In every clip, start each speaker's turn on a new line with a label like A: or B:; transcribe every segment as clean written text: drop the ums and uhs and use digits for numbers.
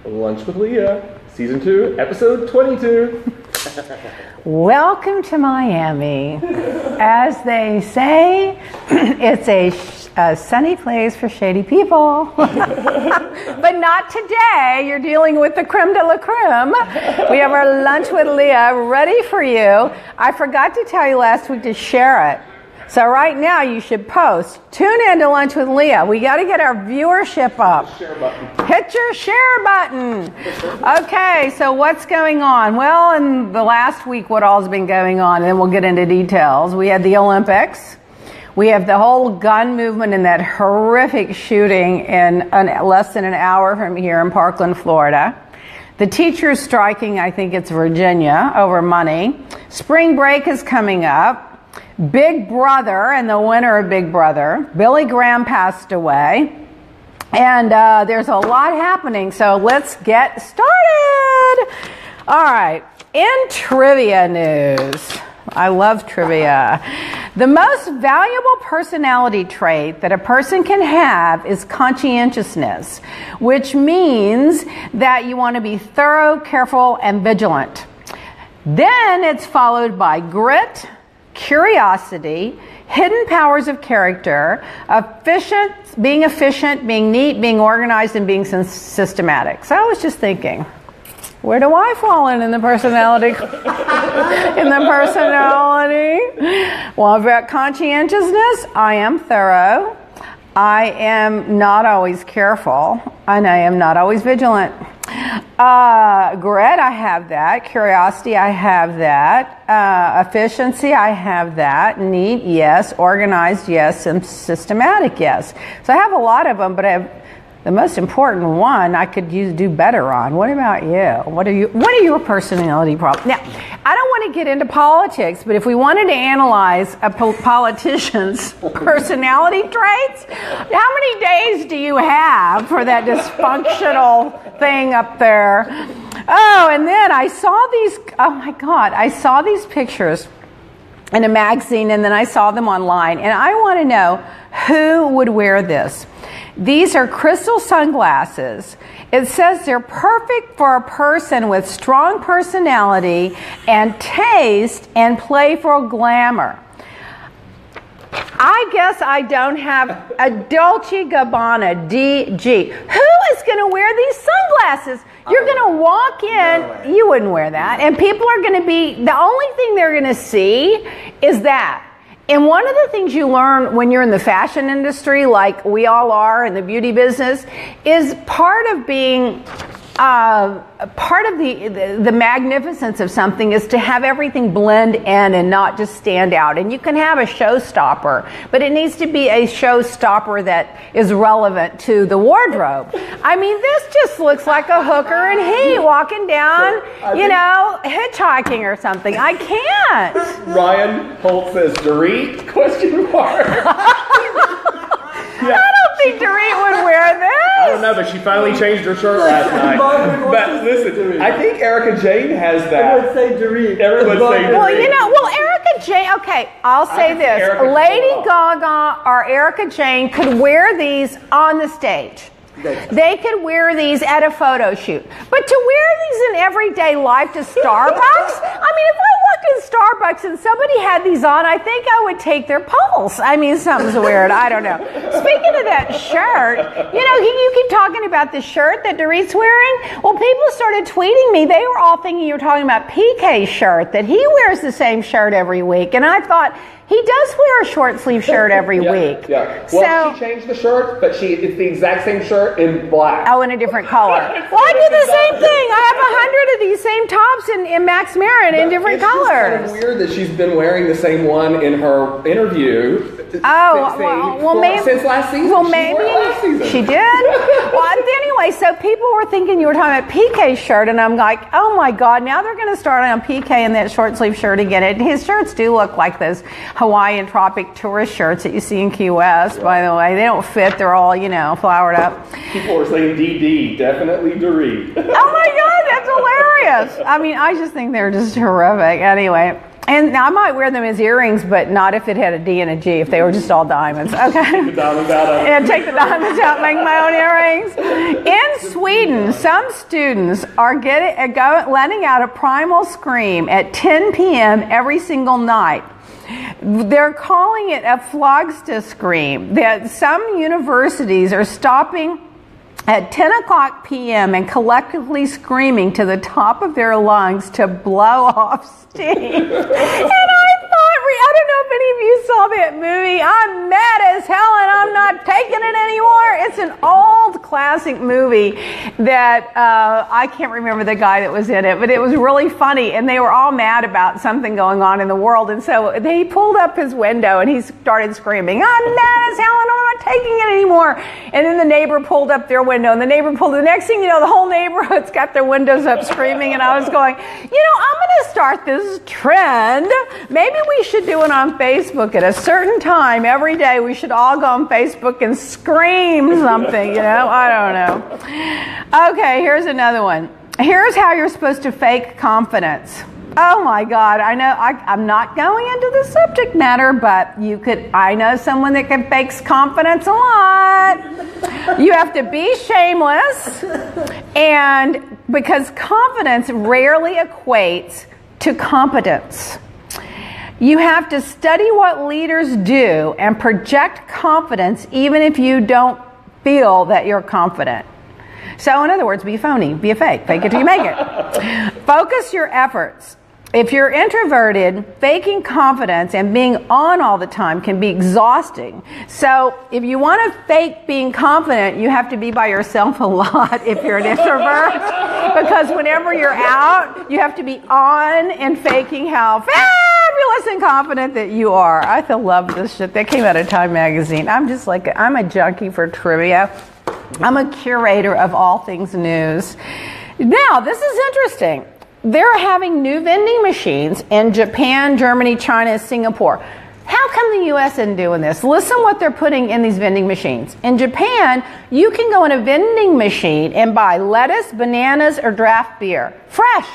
A: Lunch with Leah, Season 2, Episode 22.
B: Welcome to Miami. As they say, it's a sunny place for shady people. But not today. You're dealing with the creme de la creme. We have our Lunch with Leah ready for you. I forgot to tell you last week to share it. So right now you should post. Tune in to Lunch with Leah. We got to get our viewership up.
A: Share button.
B: Hit your share button. Okay, so what's going on? Well, in the last week, what all's been going on, and then we'll get into details. We had the Olympics. We have the whole gun movement and that horrific shooting in less than an hour from here in Parkland, Florida. The teachers striking, I think it's Virginia, over money. Spring break is coming up. Big Brother and the winner of Big Brother. Billy Graham passed away. And there's a lot happening, so let's get started. All right, in trivia news. I love trivia. The most valuable personality trait that a person can have is conscientiousness, which means that you want to be thorough, careful, and vigilant. Then it's followed by grit, curiosity, hidden powers of character, efficient, being neat, being organized, and being systematic. So I was just thinking, where do I fall in the personality? In the personality? Well, I've got conscientiousness. I am thorough. I am not always careful, and I am not always vigilant. Grit, I have that. Curiosity, I have that. Efficiency, I have that. Neat, yes. Organized, yes. And systematic, yes. So I have a lot of them, but I have the most important one I could do better on. What about you? What are your personality problems? Now, I don't want to get into politics, but if we wanted to analyze a politician's personality traits, how many days do you have for that dysfunctional thing up there? Oh, and then I saw these pictures in a magazine, and then I saw them online, and I want to know who would wear this. These are crystal sunglasses. It says they're perfect for a person with strong personality and taste and playful glamour. I guess I don't have a Dolce & Gabbana DG. Who is going to wear these sunglasses? You're going to walk in, you wouldn't wear that, and people are going to be, the only thing they're going to see is that. And one of the things you learn when you're in the fashion industry, like we all are in the beauty business, is part of being part of the magnificence of something is to have everything blend in and not just stand out. And you can have a showstopper, but it needs to be a showstopper that is relevant to the wardrobe. I mean, this just looks like a hooker in heat walking down, hitchhiking or something. I can't.
A: Ryan Holt says, Dorit? Question mark.
B: Yeah. I don't think Dorit would wear this.
A: I don't know, but she finally changed her shirt last night. But listen, I think Erica Jane has that.
C: Everyone say Dorit.
A: Everyone say Dorit.
B: Well, Erica Jane, okay, I'll say this. Lady Gaga or Erica Jane could wear these on the stage. They could wear these at a photo shoot. But to wear these in everyday life to Starbucks? I mean, if I walked in Starbucks and somebody had these on, I think I would take their pulse. I mean, something's weird. I don't know. Speaking of that shirt, you keep talking about the shirt that Dorit's wearing. Well, people started tweeting me. They were all thinking you were talking about PK's shirt, that he wears the same shirt every week. And I thought, he does wear a short sleeve shirt every week.
A: Yeah. Well, she changed the shirt, but it's the exact same shirt in black.
B: Oh, in a different color. Well, I do the same thing. I have 100 of these same tops in Max Marin in different colors.
A: It's kind of weird that she's been wearing the same one in her interview.
B: Since
A: last season.
B: Well, maybe she did. Well, anyway, so people were thinking you were talking about PK's shirt, and I'm like, oh my God, now they're going to start on PK in that short sleeve shirt again. His shirts do look like those Hawaiian tropic tourist shirts that you see in Key West, by the way. They don't fit. They're all, flowered up.
A: People are saying DD, definitely Dorit.
B: Oh my God, that's hilarious. I mean, I just think they're just terrific. Anyway, And now I might wear them as earrings, but not if it had a D and a G, if they were just all diamonds. Okay.
A: Take the diamonds out of it.
B: And take the diamonds out, make my own earrings. In Sweden, some students are letting out a primal scream at 10 p.m. every single night. They're calling it a flogsta scream. That some universities are stopping at 10 o'clock p.m. and collectively screaming to the top of their lungs to blow off steam. And I don't know if any of you saw that movie. I'm mad as hell and I'm not taking it anymore. It's an old classic movie that I can't remember the guy that was in it, but it was really funny, and they were all mad about something going on in the world, and so they pulled up his window and he started screaming, I'm mad as hell and I'm not taking it anymore. And then the neighbor pulled up their window, and the neighbor pulled, the next thing you know, the whole neighborhood's got their windows up screaming, and I was going, I'm going to start this trend. Maybe we should do it on Facebook at a certain time every day. We should all go on Facebook and scream something, I don't know. Okay, here's another one. Here's how you're supposed to fake confidence. Oh my God, I know I'm not going into the subject matter, but I know someone that can fake confidence a lot. You have to be shameless, and because confidence rarely equates to competence. You have to study what leaders do and project confidence even if you don't feel that you're confident. So in other words, be phony, be a fake it till you make it. Focus your efforts. If you're introverted, faking confidence and being on all the time can be exhausting. So if you want to fake being confident, you have to be by yourself a lot if you're an introvert. Because whenever you're out, you have to be on and faking how fabulous and confident that you are. I love this shit. That came out of Time magazine. I'm a junkie for trivia. I'm a curator of all things news. Now, this is interesting. They're having new vending machines in Japan, Germany, China, Singapore. How come the U.S. isn't doing this? Listen what they're putting in these vending machines. In Japan, you can go in a vending machine and buy lettuce, bananas, or draft beer. Fresh.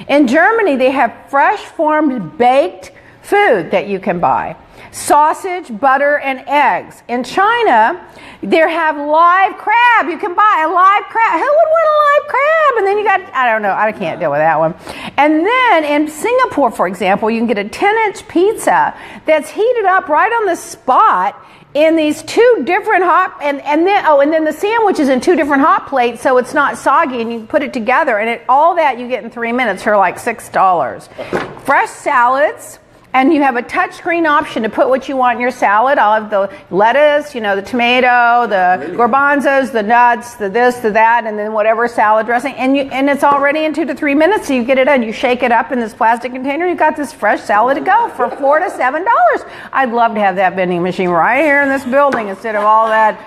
B: In Germany, they have fresh formed baked food that you can buy. Sausage, butter, and eggs. In China, they have live crab. You can buy a live crab. Who would want a live crab? And then you got, I don't know, I can't deal with that one. And then in Singapore, for example, you can get a 10-inch pizza that's heated up right on the spot in these two different hot, and then the sandwich is in two different hot plates, so it's not soggy, and you put it together, and all that you get in 3 minutes for like $6. Fresh salads. And you have a touchscreen option to put what you want in your salad. I'll have the lettuce, the tomato, the garbanzos, the nuts, the this, the that, and then whatever salad dressing. And it's all ready in 2 to 3 minutes, so you get it done. You shake it up in this plastic container. You've got this fresh salad to go for $4 to $7. I'd love to have that vending machine right here in this building instead of all that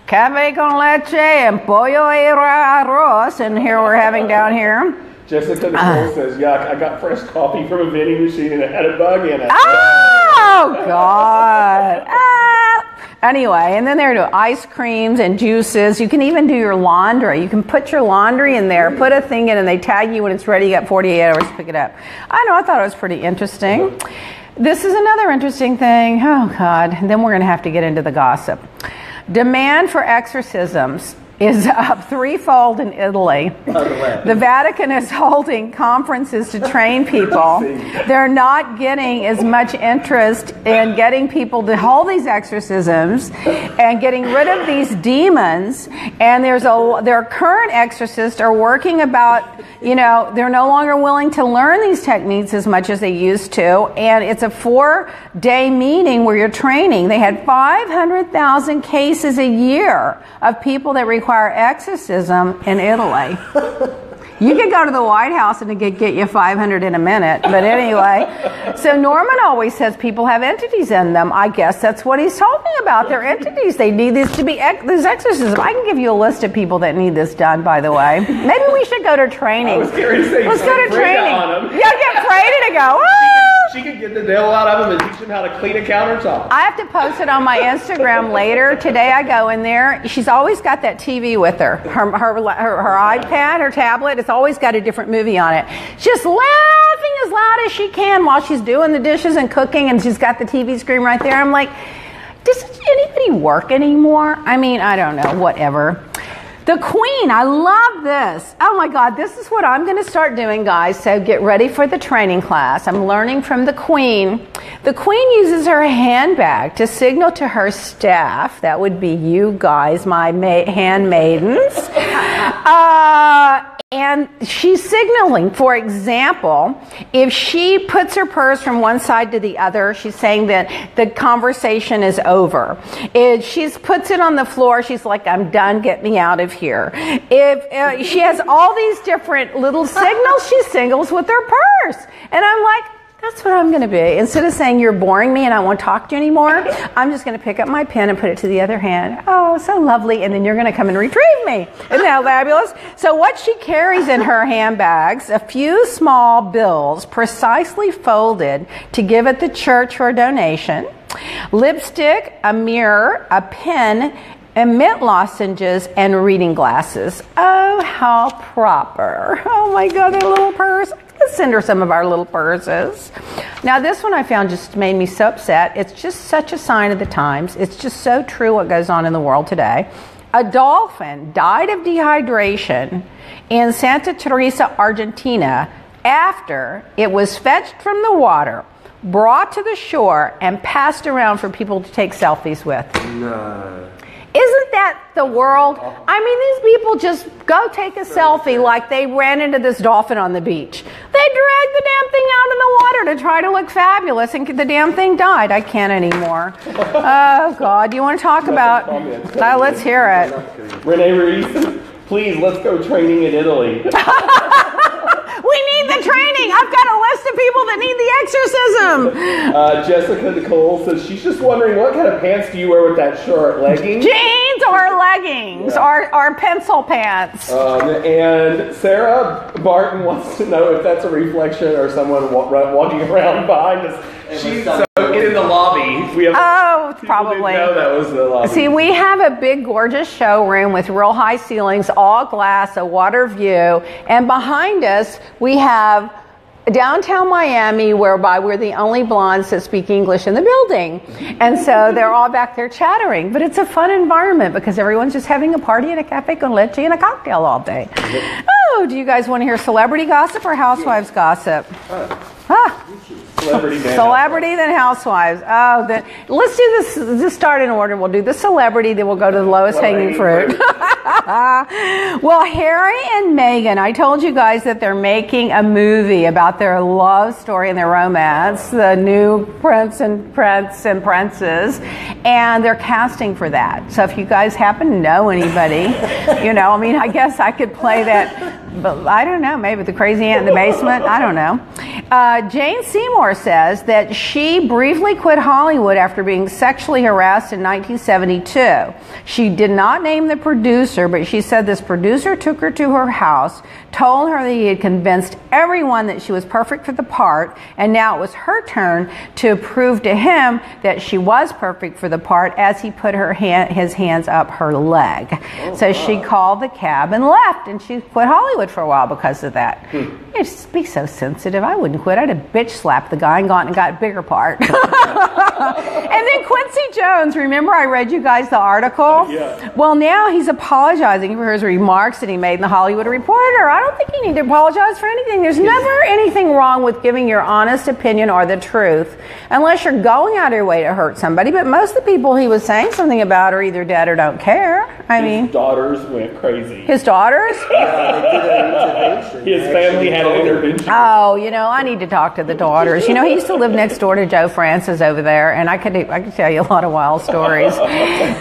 B: café con leche and pollo y arroz, and here we're having down here.
A: Jessica Nicole says, yuck, I got fresh coffee from a vending machine and it had a bug in it.
B: Oh, God. Anyway, and then there are ice creams and juices. You can even do your laundry. You can put your laundry in there, put a thing in, and they tag you when it's ready. You got 48 hours to pick it up. I thought it was pretty interesting. This is another interesting thing. Oh, God. And then we're going to have to get into the gossip. Demand for exorcisms is up threefold in Italy. The Vatican is holding conferences to train people. They're not getting as much interest in getting people to hold these exorcisms and getting rid of these demons. And their current exorcists are working about, they're no longer willing to learn these techniques as much as they used to. And it's a 4-day meeting where you're training. They had 500,000 cases a year of people that require exorcism in Italy. You could go to the White House and it could get you 500 in a minute. But anyway, so Norman always says people have entities in them. I guess that's what he's talking about. They're entities. They need this to be this exorcism. I can give you a list of people that need this done, by the way. Maybe we should go to training.
A: I was scared to say,
B: let's go to training.
A: On them.
B: Yeah, get Freda to go.
A: She could get the devil out of them and teach them how to clean a countertop.
B: I have to post it on my Instagram later. Today I go in there. She's always got that TV with her. Her iPad, her tablet. It's always got a different movie on it. Just laughing as as loud as she can while she's doing the dishes and cooking, and she's got the TV screen right there. I'm like, does anybody work anymore? I mean, I don't know, whatever. The Queen, I love this. Oh my God, this is what I'm going to start doing, guys. So get ready for the training class. I'm learning from the Queen. The Queen uses her handbag to signal to her staff, that would be you guys, my handmaidens, and she's signaling. For example, if she puts her purse from one side to the other, she's saying that the conversation is over. If she puts it on the floor, she's like, I'm done, get me out of here. If she has all these different little signals, she signals with her purse. And I'm like, that's what I'm going to be. Instead of saying, you're boring me and I won't talk to you anymore, I'm just going to pick up my pen and put it to the other hand. Oh, so lovely. And then you're going to come and retrieve me. Isn't that fabulous? So what she carries in her handbags, a few small bills precisely folded to give at the church for a donation, lipstick, a mirror, a pen, and mint lozenges, and reading glasses. Oh, how proper. Oh my God, that little purse. Let's send her some of our little purses. Now this one I found just made me so upset. It's just such a sign of the times. It's just so true what goes on in the world today. A dolphin died of dehydration in Santa Teresa, Argentina, after it was fetched from the water, brought to the shore, and passed around for people to take selfies with. No. Isn't that the world? I mean, these people just go take a selfie like they ran into this dolphin on the beach. They dragged the damn thing out in the water to try to look fabulous, and the damn thing died. I can't anymore. Oh, God. You want to talk about... let's hear it.
A: Renee Reese, please, let's go training in Italy.
B: We need the training. I've got a list of people that need the exorcism.
A: Jessica Nicole says she's just wondering, what kind of pants do you wear with that shirt? Leggings?
B: Jeans or leggings, or pencil pants.
A: And Sarah Barton wants to know if that's a reflection or someone walking around behind us. She's in the lobby. We have
B: probably.
A: No, that was the lobby.
B: See, we have a big, gorgeous showroom with real high ceilings, all glass, a water view, and behind us we have downtown Miami, whereby we're the only blondes that speak English in the building. And so they're all back there chattering. But it's a fun environment because everyone's just having a party and a cafe con leche and a cocktail all day. Oh, do you guys want to hear celebrity gossip or housewives gossip? Celebrity then housewives. Oh, then let's do this. Just start in order. We'll do the celebrity, then we'll go to the lowest hanging fruit. Well, Harry and Meghan, I told you guys that they're making a movie about their love story and their romance, the new prince and princess, and they're casting for that. So if you guys happen to know anybody, I guess I could play that, but I don't know, maybe the crazy aunt in the basement, I don't know. Jane Seymour says that she briefly quit Hollywood after being sexually harassed in 1972. She did not name the producer, but she said this producer took her to her house, told her that he had convinced everyone that she was perfect for the part, and now it was her turn to prove to him that she was perfect for the part as he put his hands up her leg. So she called the cab and left, and she quit Hollywood for a while because of that. Just be so sensitive. I wouldn't quit. I'd have bitch slapped the guy and gone and got a bigger part. And then Quincy Jones, remember I read you guys the article? Yeah. Well, now he's apologizing for his remarks that he made in the Hollywood Reporter. I don't think you need to apologize for anything. There's never anything wrong with giving your honest opinion or the truth, unless you're going out of your way to hurt somebody. But most of the people he was saying something about are either dead or don't care. His
A: daughters went crazy.
B: His daughters?
C: Yeah, they did an intervention.
A: His family had an intervention.
B: Oh, I need to talk to the daughters. He used to live next door to Joe Francis over there, and I could tell you a lot of wild stories.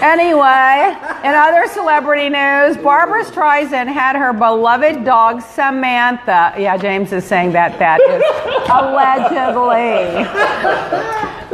B: Anyway, in other celebrity news, Barbra Streisand had her beloved dog Samantha. Yeah, James is saying that is allegedly.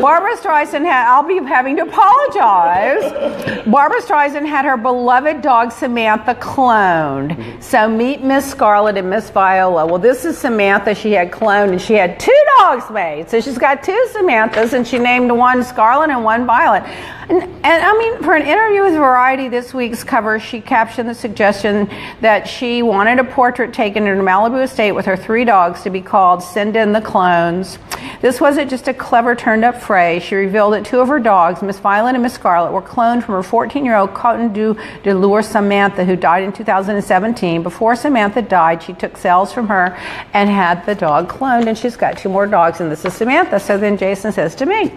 B: Barbra Streisand I'll be having to apologize. Barbra Streisand had her beloved dog Samantha cloned. So meet Miss Scarlett and Miss Viola. Well, this is Samantha she had cloned, and she had two dogs made. So she's got 2 Samanthas, and she named one Scarlet and one Violet. And I mean, for an interview with Variety, this week's cover, she captioned the suggestion that she wanted a portrait taken in her Malibu estate with her 3 dogs to be called Send In the Clones. This wasn't just a clever turned-up phrase. She revealed that 2 of her dogs, Miss Violet and Miss Scarlet, were cloned from her 14-year-old Cotton de Lure Samantha, who died in 2017. Before Samantha died, she took cells from her and had the dog cloned, and she's got 2 more dogs, and this is Samantha. So then Jason says to me,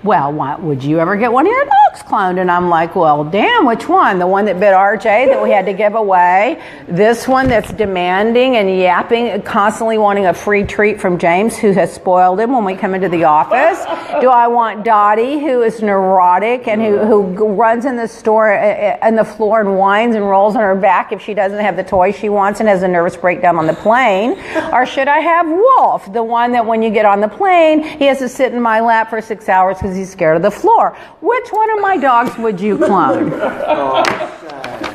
B: well, would you ever get one of your dogs cloned? And I'm like, well, damn, which one? The one that bit RJ that we had to give away? This one that's demanding and yapping, constantly wanting a free treat from James, who has spoiled him when we come into the office? Do I want Dottie, who is neurotic and who runs in the store on the floor and whines and rolls on her back if she doesn't have the toy she wants and has a nervous breakdown on the plane? Or should I have Wolf, the one that when you get on the plane, he has to sit in my lap for 6 hours because he's scared of the floor? Which one of my dogs would you clone?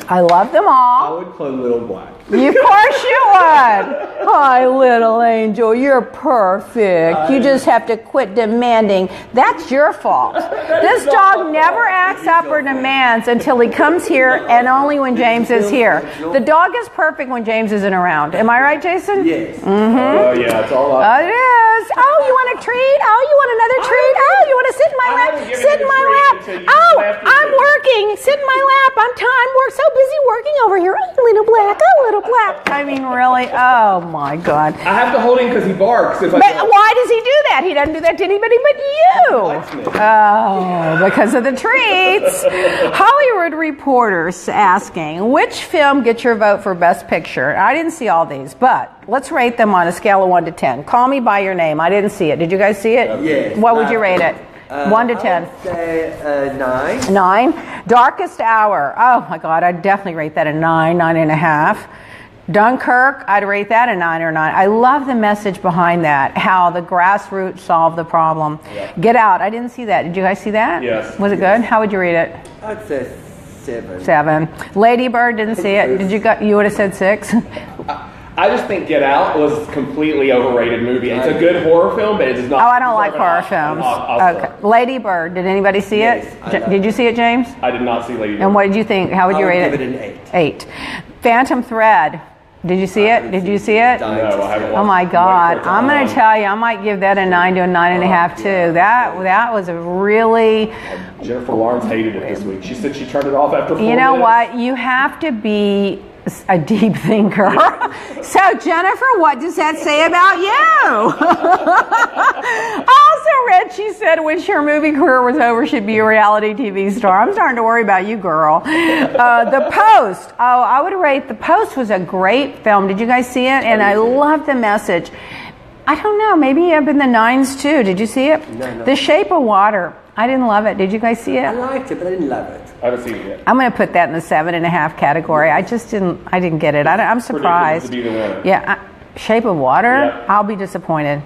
B: I love them all.
A: I would clone Little Black.
B: Of course you would. Hi, little angel. You're perfect. You just have to quit demanding. That's your fault. This dog never acts up or demands until he comes here, and only when James is here. The dog is perfect when James isn't around. Am I right, Jason?
C: Yes.
B: Mm-hmm.
A: Oh, yeah, it's all up.
B: It is. Oh, you want a treat? Oh, you want another treat? Oh, you want to sit in my lap? Sit in my lap. Oh, I'm working. Sit in my lap. I'm so busy working over here. Oh, little black. Oh, little black. I mean, really? Oh, my God.
A: I have to hold him because he barks.
B: But why does he do that? He doesn't do that to anybody but you. Oh, because of the treats. Hollywood Reporter's asking, which film gets your vote for Best Picture? I didn't see all these, but let's rate them on a scale of 1 to 10. Call Me By Your Name. I didn't see it. Did you guys see it?
C: Yes.
B: What would you rate it? 1 to 10.
C: I would say 9.
B: 9. Darkest Hour. Oh my God, I'd definitely rate that a 9, 9.5. Dunkirk, I'd rate that a 9 or 9. I love the message behind that, how the grassroots solved the problem. Yeah. Get Out, I didn't see that. Did you guys see that?
A: Yes.
B: Was it good? How would you rate it?
C: I'd say 7.
B: 7. Lady Bird, didn't see it. You would have said 6?
A: I just think Get Out was a completely overrated movie. It's a good horror film, but it does not.
B: Oh, I don't like horror films. Okay. Lady Bird, did anybody see it? Did you see it, James?
A: I did not see Lady Bird.
B: And what did you think? How would you rate it?
C: I would give it an
B: 8. Phantom Thread. Did you see it? Did you see it?
A: No, I haven't watched it.
B: Oh my God. I'm going to tell you, I might give that a 9 to a 9.5 too. That was a really...
A: Jennifer Lawrence hated it this week. She said she turned it off after 4 minutes.
B: You know what? You have to be a deep thinker. So Jennifer, what does that say about you? Also read she said when her movie career was over, she'd be a reality TV star. I'm starting to worry about you, girl. The Post. Oh, I would rate The Post was a great film. Did you guys see it? And I love the message. I don't know, maybe up in the 9s too. Did you see it?
C: No.
B: The Shape of Water. I didn't love it. Did you guys see it?
C: I liked it, but I didn't love it.
A: I haven't seen it yet.
B: I'm going to put that in the 7.5 category. I didn't get it. I'm surprised.
A: To be the winner.
B: Yeah, Shape of Water.
A: Yeah.
B: I'll be disappointed.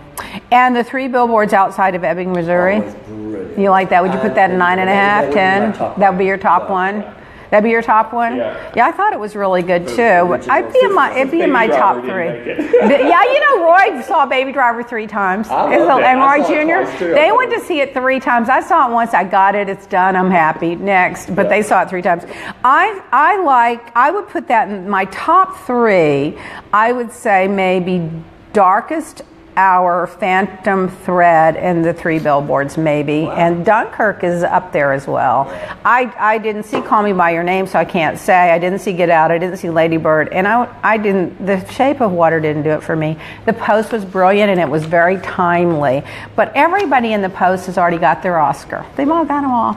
B: And The Three Billboards Outside of Ebbing, Missouri.
C: Oh, it was brilliant.
B: You like that? Would you put that in 9.5, 10? That would be your top one. That'd be your top one?
A: Yeah.
B: I thought it was really good too. It'd be in my top 3. Yeah, Roy saw Baby Driver 3 times. And Roy Jr. They went to see it 3 times. I saw it once. I got it. It's done. I'm happy. Next. But they saw it 3 times. I would put that in my top 3. I would say maybe Darkest Hour, Phantom Thread, and The Three Billboards, maybe. Wow. And Dunkirk is up there as well. I didn't see Call Me By Your Name, so I can't say. I didn't see Get Out. I didn't see Lady Bird. And I didn't, The Shape of Water didn't do it for me. The Post was brilliant, and it was very timely. But everybody in The Post has already got their Oscar. They've all got them all.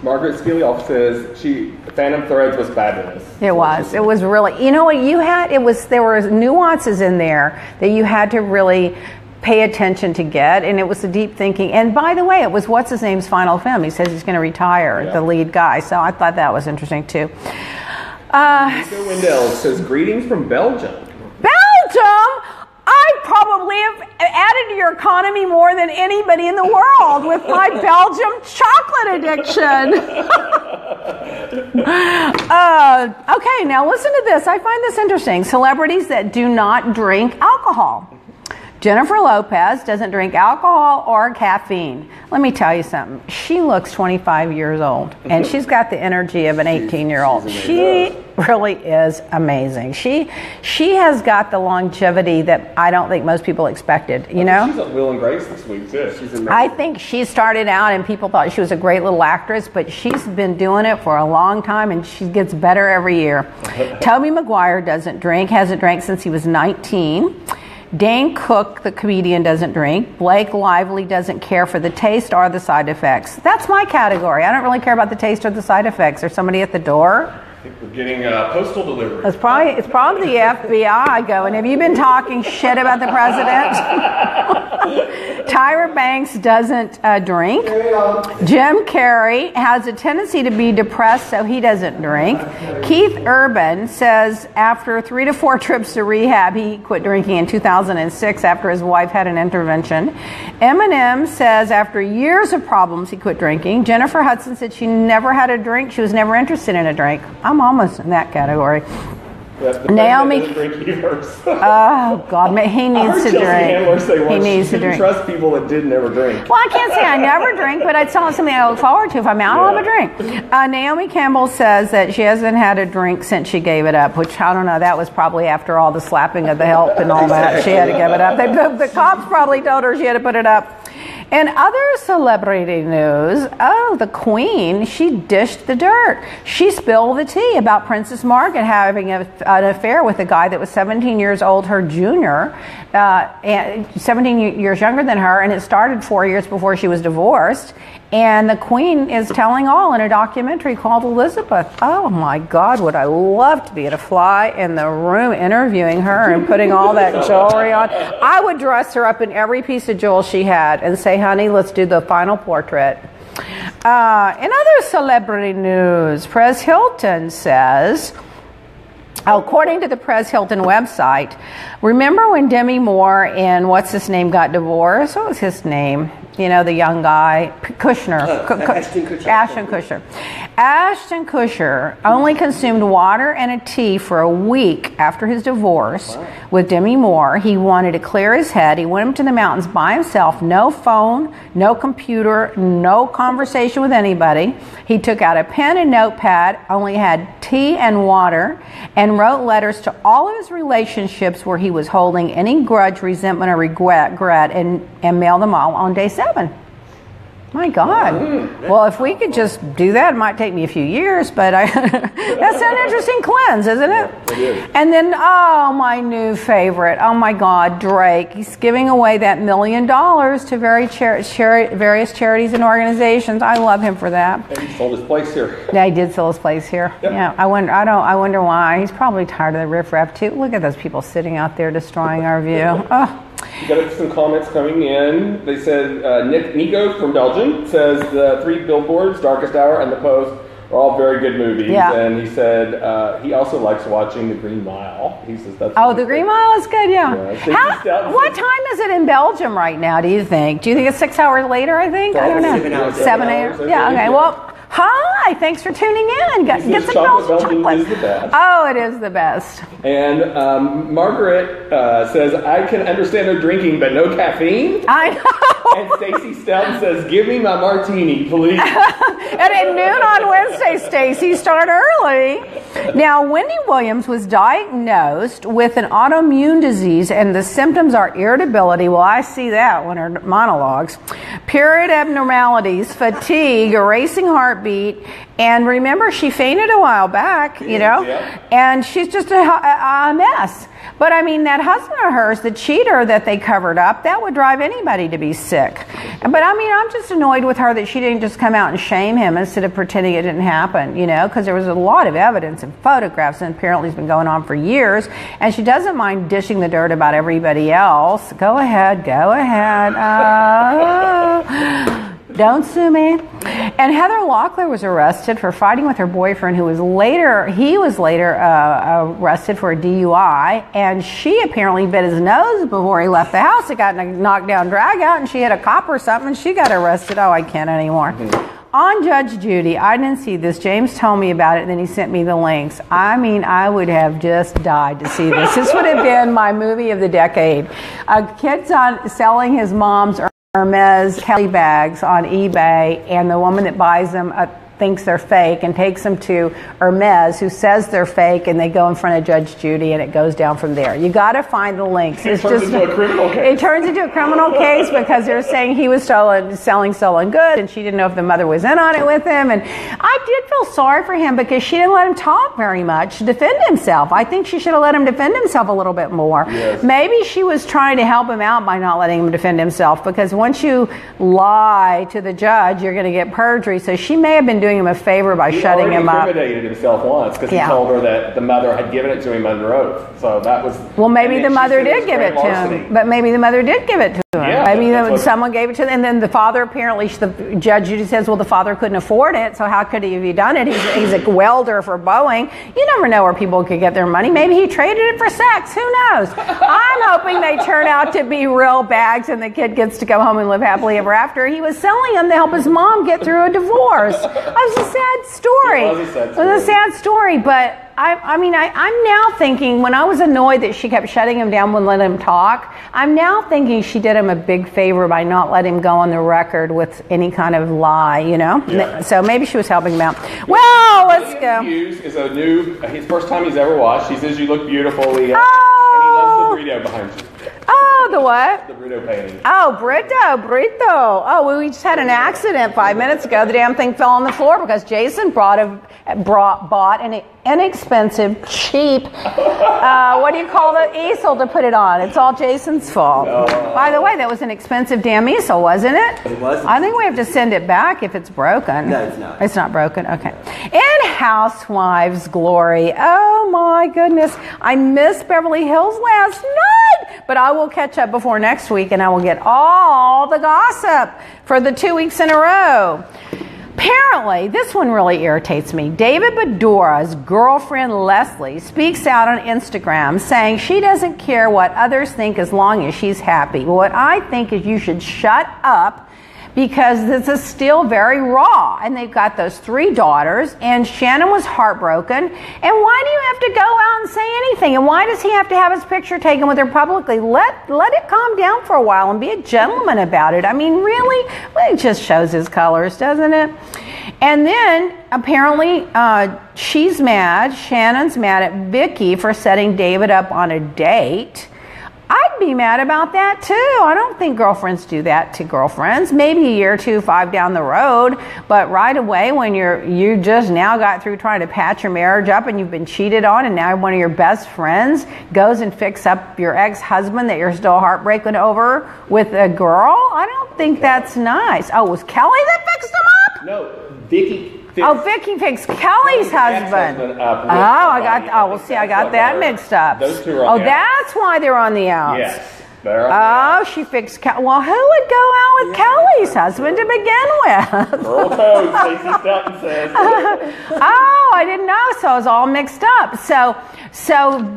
A: Margaret Skilioff says Phantom Threads was fabulous.
B: It was. It was really, you know what you had? There were nuances in there that you had to really pay attention to get, and it was the deep thinking. And by the way, it was what's his name's final film. He says he's going to retire, the lead guy. So I thought that was interesting too.
A: Nico Wendell says greetings from Belgium.
B: Belgium? I probably have added to your economy more than anybody in the world with my Belgium chocolate addiction. Okay, now listen to this. I find this interesting. Celebrities that do not drink alcohol. Jennifer Lopez doesn't drink alcohol or caffeine. Let me tell you something. She looks 25 years old, and she's got the energy of an 18-year-old. She really is amazing. She has got the longevity that I don't think most people expected, you know?
A: She's at Will and Grace this week, too. She's amazing.
B: I think she started out and people thought she was a great little actress, but she's been doing it for a long time, and she gets better every year. Tobey Maguire doesn't drink, hasn't drank since he was 19. Dane Cook, the comedian, doesn't drink. Blake Lively doesn't care for the taste or the side effects. That's my category. I don't really care about the taste or the side effects. There's somebody at the door.
A: I think we're getting postal delivery.
B: It's probably the FBI going, have you been talking shit about the president? Tyra Banks doesn't drink. Jim Carrey has a tendency to be depressed, so he doesn't drink. Keith Urban says after 3 to 4 trips to rehab, he quit drinking in 2006 after his wife had an intervention. Eminem says after years of problems, he quit drinking. Jennifer Hudson said she never had a drink. She was never interested in a drink. I'm almost in that category. Naomi. Oh God, he needs to drink. He needs to drink.
A: Trust people that did never drink.
B: Well, I can't say I never drink, but it's not something I look forward to. If I'm out, I'll have a drink. Naomi Campbell says that she hasn't had a drink since she gave it up, which I don't know. That was probably after all the slapping of the help and all that. She had to give it up. The cops probably told her she had to put it up. In other celebrity news, the Queen, she dished the dirt. She spilled the tea about Princess Margaret having an affair with a guy that was 17 years old, her junior, and 17 years younger than her, and it started 4 years before she was divorced. And the Queen is telling all in a documentary called Elizabeth. Oh my God, would I love to be a fly in the room interviewing her and putting all that jewelry on. I would dress her up in every piece of jewel she had and say, honey, let's do the final portrait. In other celebrity news, Perez Hilton says, according to the Perez Hilton website, remember when Demi Moore and what's his name got divorced? What was his name? You know, the young guy, Kushner. Ashton Kutcher. Ashton Kutcher only consumed water and a tea for a week after his divorce with Demi Moore. He wanted to clear his head. He went to the mountains by himself. No phone, no computer, no conversation with anybody. He took out a pen and notepad, only had tea and water, and wrote letters to all of his relationships where he was holding any grudge, resentment, or regret, and mailed them all on day 7. My God. Well, if we could just do that, it might take me a few years, but that's an interesting cleanse, isn't it?
A: It is.
B: And then, my new favorite. Oh, my God, Drake. He's giving away that $1 million to various charities and organizations. I love him for that.
A: And he sold his place here.
B: Yeah, he did sell his place here.
A: Yep.
B: Yeah, I wonder why. He's probably tired of the riffraff, too. Look at those people sitting out there destroying our view. Oh.
A: We got some comments coming in. They said Nico from Belgium says the 3 Billboards, Darkest Hour, and The Post are all very good movies.
B: Yeah.
A: And he said he also likes watching The Green Mile. He says that's.
B: Oh, The Green Mile is good. Yeah. What
A: Yeah.
B: time is it in Belgium right now? Do you think? Do you think it's 6 hours later? I think. I don't know.
C: 7 hours.
B: 7 hours. Yeah. Okay. Well. Hi, thanks for tuning in. Get some Belgian chocolate.
A: Is the best.
B: Oh, it is the best.
A: And Margaret says, I can understand her drinking, but no caffeine.
B: I know.
A: And Stacy Stelton says, give me my martini, please.
B: And at noon on Wednesday, Stacy, start early. Now, Wendy Williams was diagnosed with an autoimmune disease, and the symptoms are irritability. Well, I see that when her monologues. Period abnormalities, fatigue, a racing heartbeat, and remember, she fainted a while back, you know, and she's just a mess. But I mean, that husband of hers, the cheater that they covered up, that would drive anybody to be sick. But I mean, I'm just annoyed with her that she didn't just come out and shame him instead of pretending it didn't happen, you know, because there was a lot of evidence and photographs, and apparently it's been going on for years. And she doesn't mind dishing the dirt about everybody else. Go ahead. Don't sue me. And Heather Locklear was arrested for fighting with her boyfriend, he was later arrested for a DUI, and she apparently bit his nose before he left the house. It got in a knockdown drag out, and she hit a cop or something, and she got arrested. Oh, I can't anymore. on Judge Judy, I didn't see this. James told me about it, and then he sent me the links. I mean, I would have just died to see this. This would have been my movie of the decade. A kid's selling his mom's Hermes Kelly bags on eBay, and the woman that buys them thinks they're fake and takes them to Hermes, who says they're fake, and they go in front of Judge Judy, and it goes down from there. You got to find the links.
A: It turns into a criminal case.
B: It turns into a criminal case because they're saying he was selling stolen goods, and she didn't know if the mother was in on it with him. And I did feel sorry for him because she didn't let him talk very much to defend himself. I think she should have let him defend himself a little bit more.
A: Yes.
B: Maybe she was trying to help him out by not letting him defend himself, because once you lie to the judge, you're going to get perjury. So she may have been doing him a favor by shutting him up.
A: He incriminated himself once because he told her that the mother had given it to him under oth. So that was...
B: Well, maybe the mother did give it to him. But maybe the mother did give it to him.
A: Yeah,
B: maybe someone gave it to him. And then the father, apparently, the Judge Judy says, well, the father couldn't afford it, so how could he have done it? He's a welder for Boeing. You never know where people could get their money. Maybe he traded it for sex. Who knows? I'm hoping they turn out to be real bags and the kid gets to go home and live happily ever after. He was selling them to help his mom get through a divorce. It was a sad story.
A: It was
B: a sad story, but I'm now thinking, when I was annoyed that she kept shutting him down, wouldn't let him talk, I'm now thinking she did him a big favor by not letting him go on the record with any kind of lie, you know?
A: Yeah.
B: So maybe she was helping him out. Well, let's go.
A: Hughes is his first time he's ever watched. He says you look beautiful, Leah.
B: Oh.
A: And he loves the burrito behind you.
B: Oh, the what?
A: The burrito painting.
B: Oh, burrito. Oh, well, we just had an accident 5 minutes ago. The damn thing fell on the floor because Jason bought an inexpensive, cheap, what do you call it, easel to put it on. It's all Jason's fault.
A: No.
B: By the way, that was an expensive damn easel, wasn't it?
C: It was.
B: I think we have to send it back if it's broken.
C: No, it's not.
B: It's not broken? Okay. In Housewives glory, oh my goodness, I missed Beverly Hills last night, but I will catch up before next week, and I will get all the gossip for the 2 weeks in a row. Apparently, this one really irritates me. David Bedora's girlfriend Leslie speaks out on Instagram saying she doesn't care what others think as long as she's happy. What I think is you should shut up, because this is still very raw. And they've got those 3 daughters, and Shannon was heartbroken. And why do you have to go out and say anything? And why does he have to have his picture taken with her publicly? Let it calm down for a while and be a gentleman about it. I mean, really? Well, it just shows his colors, doesn't it? And then, apparently, she's mad. Shannon's mad at Vicky for setting David up on a date. I'd be mad about that too. I don't think girlfriends do that to girlfriends. Maybe a year or 2, 5 down the road, but right away when you just now got through trying to patch your marriage up and you've been cheated on, and now one of your best friends goes and fix up your ex-husband that you're still heartbroken over with a girl. I don't think that's nice. Oh, was Kelly that fixed him up?
A: No, Vicky.
B: Vicky fixed Kelly's husband. I got that mixed up.
A: Those two are on the
B: that's why they're on the outs.
A: Yes. Well,
B: she fixed Well, who would go out with Kelly's husband to begin with?
A: Girl code, Stacey Stelton says.
B: I didn't know, so it was all mixed up. So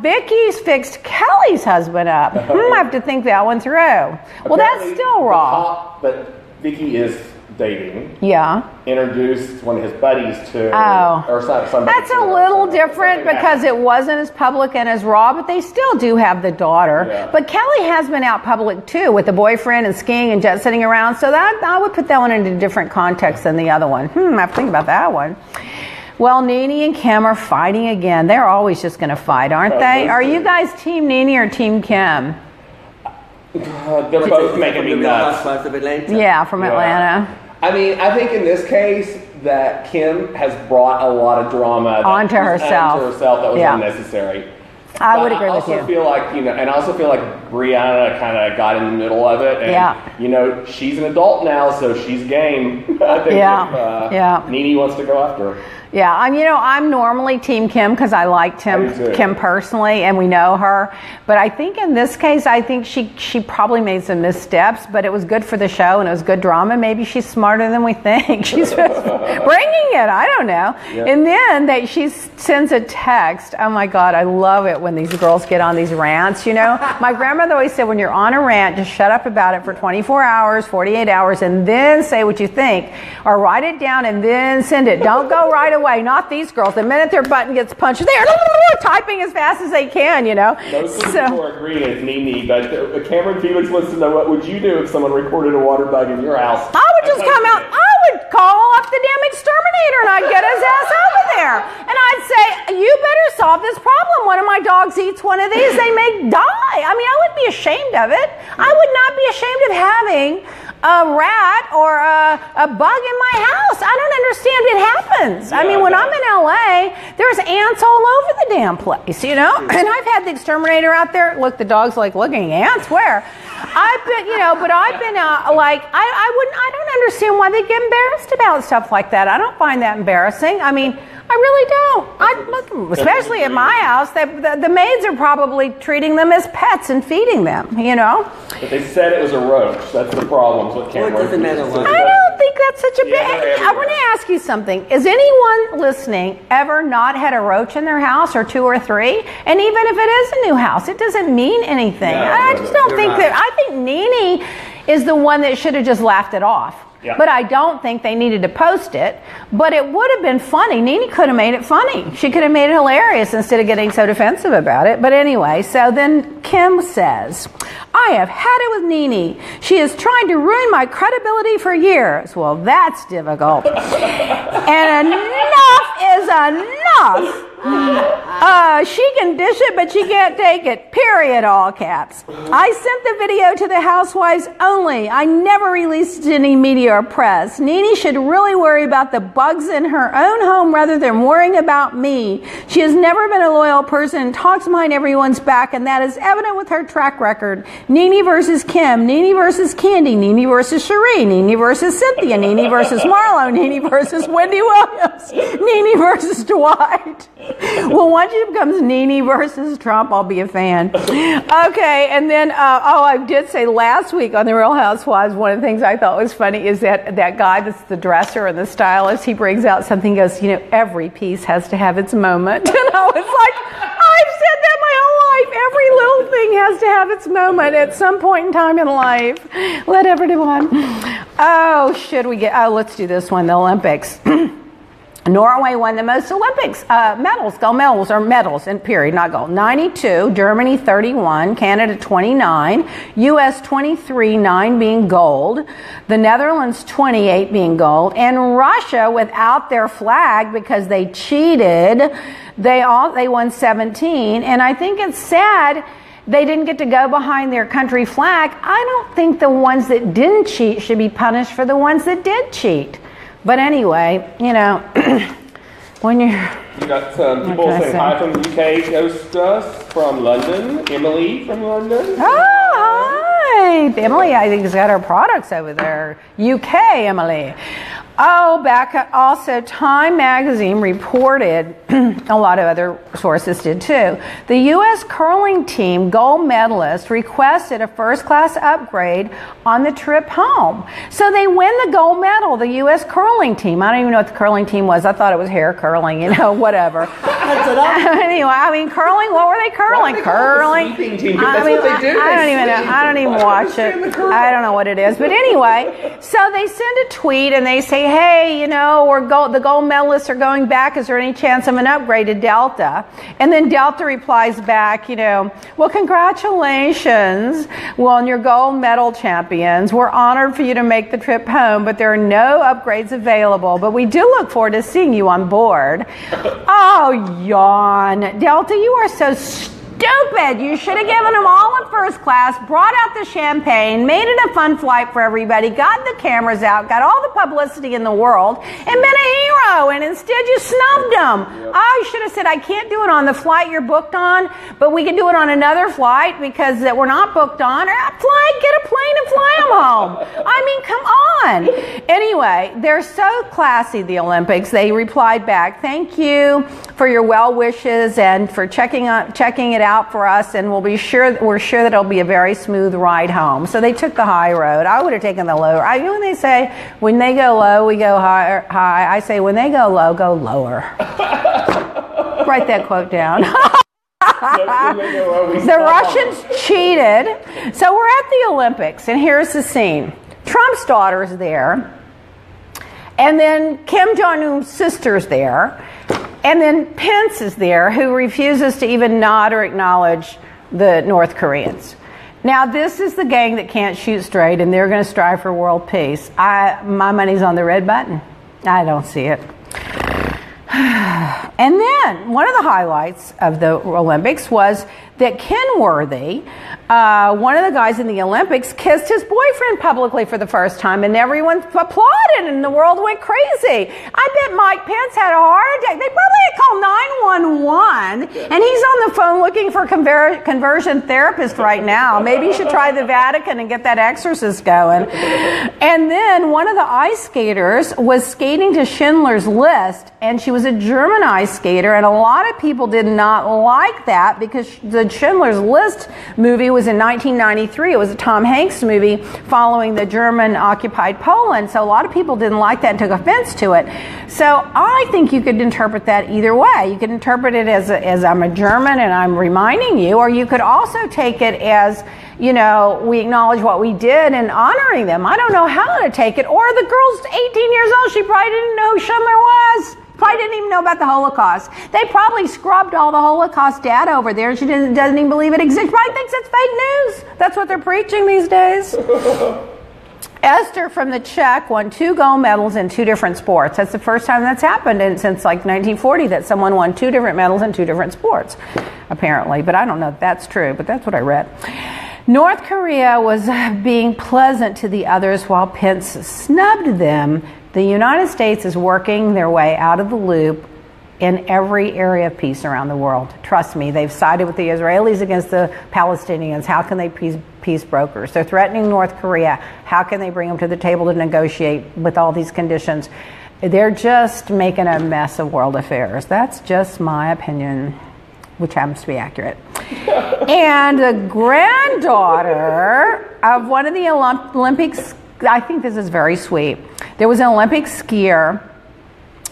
B: Vicky's fixed Kelly's husband up. I have to think that one through. Well,
A: apparently,
B: that's still raw.
A: But Vicky is dating.
B: Yeah.
A: Introduced one of his buddies to.
B: Oh.
A: Somebody.
B: That's a little different because it wasn't as public and as raw, but they still do have the daughter.
A: Yeah.
B: But Kelly has been out public too with the boyfriend and skiing and jet setting around, so that I would put that one into a different context than the other one. I have to think about that one. Well, Nene and Kim are fighting again. They're always just going to fight, aren't they? Are you guys Team Nene or Team Kim?
A: They're both making me nuts.
B: Yeah, from Atlanta.
A: I mean, I think in this case that Kim has brought a lot of drama
B: onto herself
A: that was unnecessary.
B: I would agree with you.
A: I also feel like, and I also feel like Brianna kind of got in the middle of it. And, she's an adult now, so she's game. I think if Nene wants to go after her.
B: Yeah, I'm normally Team Kim because I like Kim personally, and we know her. But I think in this case, I think she probably made some missteps, but it was good for the show and it was good drama. Maybe she's smarter than we think. She's just bringing it. I don't know. Yep. And then she sends a text. Oh my God, I love it when these girls get on these rants. My grandmother always said, when you're on a rant, just shut up about it for 24 hours, 48 hours, and then say what you think, or write it down and then send it. Don't go right away. Not these girls. The minute their button gets punched, they're typing as fast as they can,
A: Most people are agreeing with Nene, but Cameron Felix wants to know, what would you do if someone recorded a water bug in your house?
B: I would just come out. I would call up the damn exterminator and I'd get his ass over there. And I'd say, you better solve this problem. One of my dogs eats one of these, they may die. I wouldn't be ashamed of it. I would not be ashamed of having a rat or a bug in my house. I don't understand. It happens.
A: Yeah,
B: when I'm in LA, there's ants all over the damn place, And I've had the exterminator out there. Look, the dog's like, looking, ants where? I've been, but I've been I don't understand why they get embarrassed about stuff like that. I don't find that embarrassing. I really don't. Especially at my house, the maids are probably treating them as pets and feeding them,
A: But they said it was a roach. That's the problem with Cameron.
C: Well, it doesn't matter what.
B: I don't think that's such a big... I want to ask you something. Is anyone listening ever not had a roach in their house, or 2 or 3? And even if it is a new house, it doesn't mean anything.
A: No,
B: I just don't think that... I think Nene is the one that should have just laughed it off. Yeah. But I don't think they needed to post it. But it would have been funny. Nene could have made it funny. She could have made it hilarious instead of getting so defensive about it. But anyway, so then Kim says, I have had it with Nene. She has tried to ruin my credibility for years. Well, that's difficult. And enough is enough. She can dish it, but she can't take it. Period, all caps. I sent the video to the housewives only. I never released it to any media or press. Nene should really worry about the bugs in her own home rather than worrying about me. She has never been a loyal person and talks behind everyone's back, and that is evident with her track record. Nene versus Kim, Nene versus Candy, Nene versus Cherie, Nene versus Cynthia, Nene versus Marlo, Nene versus Wendy Williams, Nene versus Dwight. Well, once it becomes Nene versus Trump, I'll be a fan. Okay, and then, I did say last week on The Real Housewives, one of the things I thought was funny is that guy that's the dresser and the stylist, he brings out something, goes, every piece has to have its moment. And I was like, I've said that my whole life. Every little thing has to have its moment at some point in time in life. Let everyone. Let's do this one, the Olympics. Norway won the most Olympics medals in period, not gold. 92, Germany 31, Canada 29, US 23, 9 being gold, the Netherlands 28 being gold, and Russia without their flag because they cheated, they won 17. And I think it's sad they didn't get to go behind their country flag. I don't think the ones that didn't cheat should be punished for the ones that did cheat. But anyway, when you're...
A: You got some people saying hi from the UK, ghost us from London. Emily from London.
B: Oh, hi. Emily, I think, has got her products over there. UK, Emily. Also, Time Magazine reported, a lot of other sources did too, the U.S. curling team gold medalist requested a first-class upgrade on the trip home. So they win the gold medal, the U.S. curling team. I don't even know what the curling team was. I thought it was hair curling, whatever. Anyway, curling, what were they curling? Curling. I don't even watch it. I don't know what it is. But anyway, so they send a tweet and they say, hey, the gold medalists are going back. Is there any chance of an upgrade to Delta? And then Delta replies back, well, congratulations. Well, on your gold medal champions, we're honored for you to make the trip home, but there are no upgrades available. But we do look forward to seeing you on board. Oh, yawn. Delta, you are so stupid. stupid. You should have given them all in first class, brought out the champagne, made it a fun flight for everybody, got the cameras out, got all the publicity in the world, and been a hero. And instead you snubbed them. I should have said, I can't do it on the flight you're booked on, but we can do it on another flight because that we're not booked on. Or get a plane and fly them home. I mean, come on. Anyway, they're so classy, the Olympics. They replied back, thank you for your well wishes and for checking it out for us, and we're sure that it'll be a very smooth ride home. So they took the high road. I would have taken the low. You know when they say, when they go low, we go high. I say, when they go low, go lower. Write that quote down. The Russians cheated. So we're at the Olympics, and here's the scene. Trump's daughter's there, and then Kim Jong-un's sister's there, and then Pence is there, who refuses to even nod or acknowledge the North Koreans. Now, this is the gang that can't shoot straight, and they're going to strive for world peace. My money's on the red button. I don't see it. And then one of the highlights of the Olympics was that Kenworthy, one of the guys in the Olympics, kissed his boyfriend publicly for the first time, and everyone applauded, and the world went crazy. I bet Mike Pence had a heart attack. They probably had called 911, and he's on the phone looking for a conversion therapist right now. Maybe you should try the Vatican and get that exorcist going. And then one of the ice skaters was skating to Schindler's List, and she was a German ice skater, and a lot of people did not like that because the Schindler's List movie was in 1993. It was a Tom Hanks movie following the German-occupied Poland, so a lot of people didn't like that and took offense to it. So I think you could interpret that either way. You could interpret it as I'm a German and I'm reminding you, or you could also take it as, you know, we acknowledge what we did and honoring them. I don't know how to take it. Or the girl's 18 years old. She probably didn't know who Schindler was. Probably didn't even know about the Holocaust. They probably scrubbed all the Holocaust data over there. She doesn't even believe it exists. Probably thinks it's fake news. That's what they're preaching these days. Esther from the Czech won 2 gold medals in 2 different sports. That's the first time that's happened since like 1940 that someone won 2 different medals in 2 different sports, apparently. But I don't know if that's true, but that's what I read. North Korea was being pleasant to the others while Pence snubbed them. The United States is working their way out of the loop in every area of peace around the world. Trust me, they've sided with the Israelis against the Palestinians. How can they peace brokers? They're threatening North Korea. How can they bring them to the table to negotiate with all these conditions? They're just making a mess of world affairs. That's just my opinion, which happens to be accurate. And the granddaughter of one of the Olympics, I think this is very sweet. There was an Olympic skier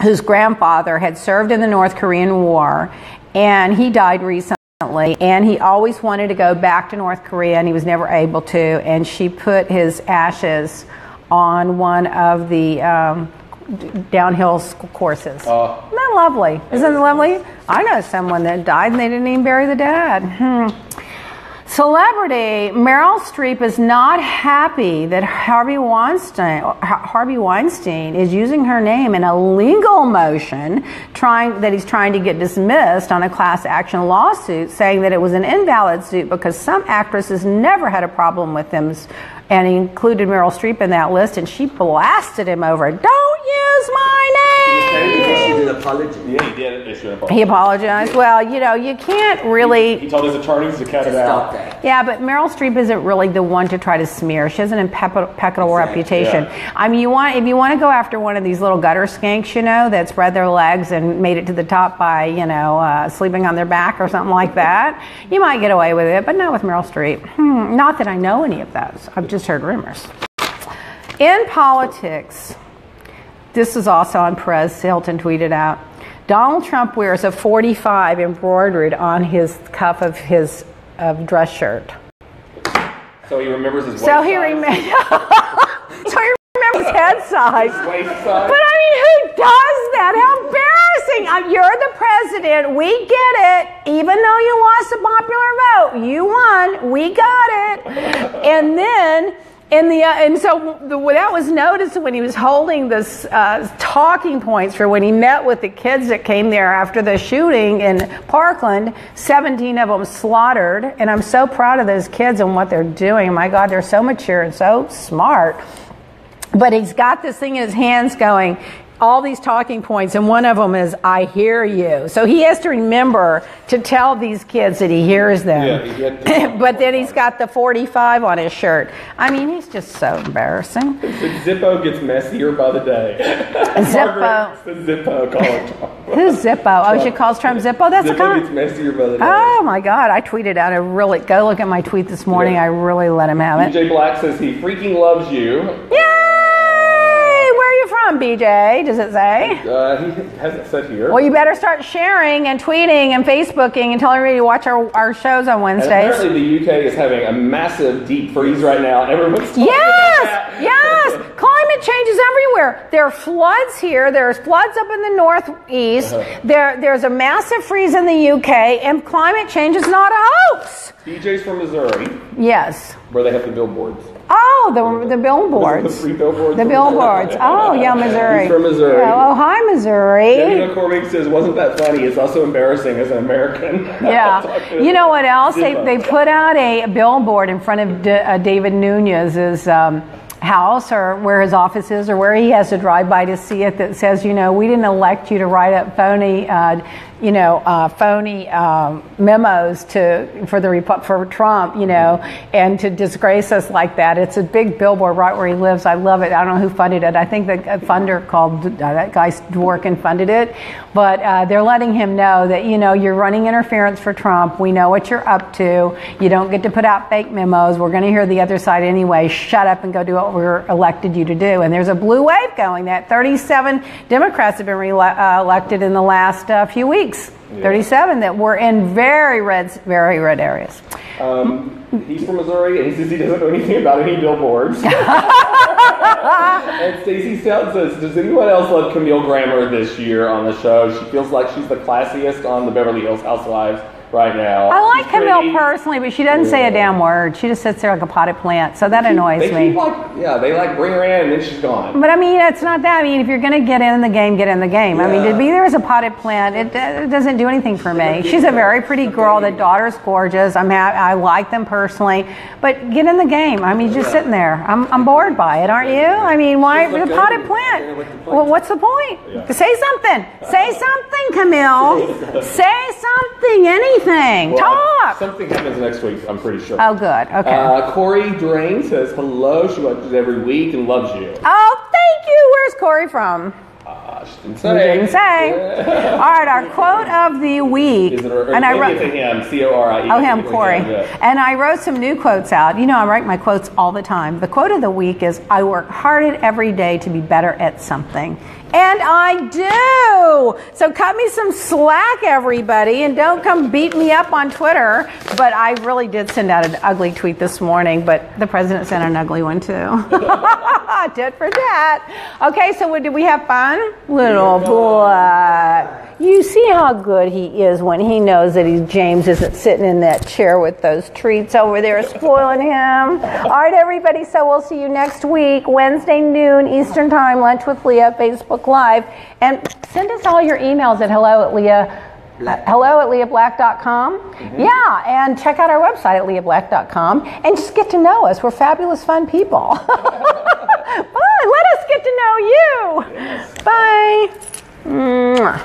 B: whose grandfather had served in the North Korean War, and he died recently, and he always wanted to go back to North Korea, and he was never able to, and she put his ashes on one of the downhill courses. Isn't that lovely? Isn't it lovely? I know someone that died, and they didn't even bury the dad. Celebrity Meryl Streep is not happy that Harvey Weinstein is using her name in a legal motion that he's trying to get dismissed on a class action lawsuit, saying that it was an invalid suit because some actresses never had a problem with him, and he included Meryl Streep in that list, and she blasted him over, "Don't use my name!"
C: He did an apology.
A: Yeah, he did issue an apology.
B: He apologized. Well, you know, you can't really...
A: He told his attorneys to cut it out.
C: That.
B: Yeah, but Meryl Streep isn't really the one to try to smear. She has an impeccable reputation.
A: Yeah.
B: I mean, if you want to go after one of these little gutter skanks, you know, that spread their legs and made it to the top by, you know, sleeping on their back or something like that, you might get away with it, but not with Meryl Streep. Not that I know any of those. I've just heard rumors. In politics, this is also on Perez Hilton tweeted out, Donald Trump wears a 45 embroidered on his cuff of his dress shirt.
A: So he remembers his waist
B: So
A: size?
B: he remembers his head size.
A: His waist size?
B: But I mean, who does that? How embarrassing. You're the president. We get it. Even though you lost the popular vote, you won. We got it. And then And so that was noticed when he was holding this talking points for when he met with the kids that came there after the shooting in Parkland. 17 of them slaughtered, and I'm so proud of those kids and what they're doing. My God, they're so mature and so smart. But he's got this thing in his hands going, all these talking points, and one of them is, I hear you. So he has to remember to tell these kids that he hears them. Yeah, but then he's got the 45 on his shirt. I mean, he's just so embarrassing.
A: Zippo gets messier by the day.
B: Zippo.
A: Zippo, call it Trump.
B: Who's Zippo? Oh, she calls Trump Zippo? That's
A: Zippo gets messier by the day.
B: Oh, my God. I tweeted out go look at my tweet this morning. Yeah. I really let him have it.
A: BJ Black says he freaking loves you.
B: Yay! Where are you from, BJ? Does it say?
A: He hasn't said here.
B: Well, you better start sharing and tweeting and Facebooking and telling everybody to watch our shows on Wednesdays.
A: And apparently the UK is having a massive deep freeze right now, and everyone's talking
B: Yes! Climate change is everywhere. There are floods here. There's floods up in the northeast. There's a massive freeze in the UK, and climate change is not a hoax.
A: DJ's from Missouri.
B: Yes.
A: Where they have the billboards.
B: Oh, the billboards.
A: The 3 billboards.
B: The billboards. Oh, yeah, Missouri.
A: He's from Missouri.
B: Oh, hi, Missouri.
A: Debbie McCormick says, wasn't that funny? It's also embarrassing as an American.
B: Yeah. You know what else? They put out a billboard in front of David Nunez's house, or where his office is, or where he has to drive by to see it, that says, we didn't elect you to write up phony memos for Trump, and to disgrace us like that. It's a big billboard right where he lives. I love it. I don't know who funded it. I think the funder called that guy Dworkin funded it, but they're letting him know that you're running interference for Trump. We know what you're up to. You don't get to put out fake memos. We're going to hear the other side anyway. Shut up and go do what we're elected you to do. And there's a blue wave going. That 37 Democrats have been elected in the last few weeks. Yeah. 37 that were in very red areas.
A: He's from Missouri, and he says he doesn't know anything about any billboards. And Stacey Stout says, does anyone else love Camille Grammer this year on the show? She feels like she's the classiest on the Beverly Hills Housewives right now.
B: I like Camille personally, but she doesn't say a damn word. She just sits there like a potted plant, so that annoys me.
A: They bring her in and then she's gone.
B: But I mean, it's not that. I mean, if you're going to get in the game, get in the game. Yeah. I mean, to be there as a potted plant, it doesn't do anything for me. She's a very pretty girl. The daughter's gorgeous. I like them personally, but get in the game. I mean, just sitting there. I'm bored by it, aren't you? I mean, why the potted plant? Well, what's the point? Yeah. Say something. Say something, Camille. Say something. Anything. Talk.
A: Something happens next week, I'm pretty sure.
B: Oh, good. Okay.
A: Corey Drain says hello. She watches every week and loves you.
B: Oh, thank you. Where's Corey from?
A: She didn't say.
B: Yeah. All right, our quote of the week.
A: And I wrote him, Corie.
B: Oh, him, Corey. And I wrote some new quotes out. I write my quotes all the time. The quote of the week is, I work hard every day to be better at something. And I do. So cut me some slack, everybody, and don't come beat me up on Twitter. But I really did send out an ugly tweet this morning, but the president sent an ugly one too. Tit for tat. Okay, so did we have fun? Little boy. You see how good he is when he knows that James isn't sitting in that chair with those treats over there spoiling him. All right, everybody, so we'll see you next week, Wednesday noon Eastern Time, Lunch with Leah, Facebook Live. And send us all your emails at hello@leahblack.com. Mm-hmm. Yeah, and check out our website at leahblack.com and just get to know us. We're fabulous, fun people. Bye. Let us get to know you. Yes. Bye. Mwah.